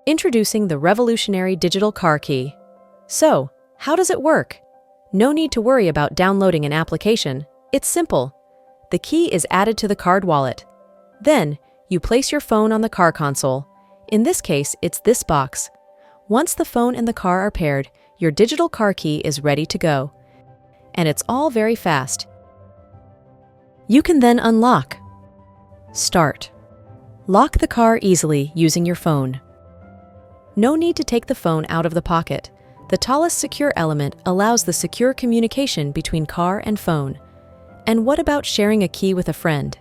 Introducing the revolutionary digital car key. So, how does it work? No need to worry about downloading an application. It's simple. The key is added to the card wallet. Then, you place your phone on the car console. In this case, it's this box. Once the phone and the car are paired, your digital car key is ready to go. And it's all very fast. You can then unlock. Start. Lock the car easily using your phone. No need to take the phone out of the pocket. The Thales secure element allows the secure communication between car and phone. And what about sharing a key with a friend?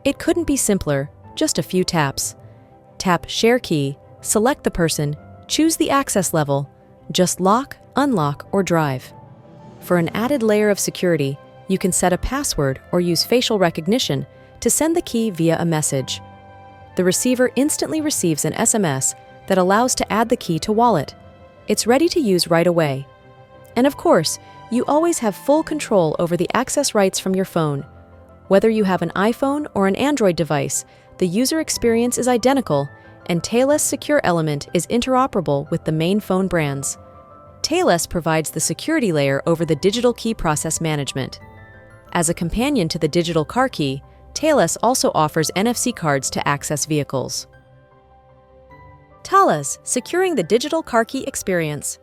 It couldn't be simpler, just a few taps. Tap Share Key, select the person, choose the access level, just lock, unlock, or drive. For an added layer of security, you can set a password or use facial recognition to send the key via a message. The receiver instantly receives an SMS that allows to add the key to wallet. It's ready to use right away. And of course, you always have full control over the access rights from your phone. Whether you have an iPhone or an Android device, the user experience is identical, and Thales Secure Element is interoperable with the main phone brands. Thales provides the security layer over the digital key process management. As a companion to the digital car key, Thales also offers NFC cards to access vehicles. Thales, securing the digital car key experience.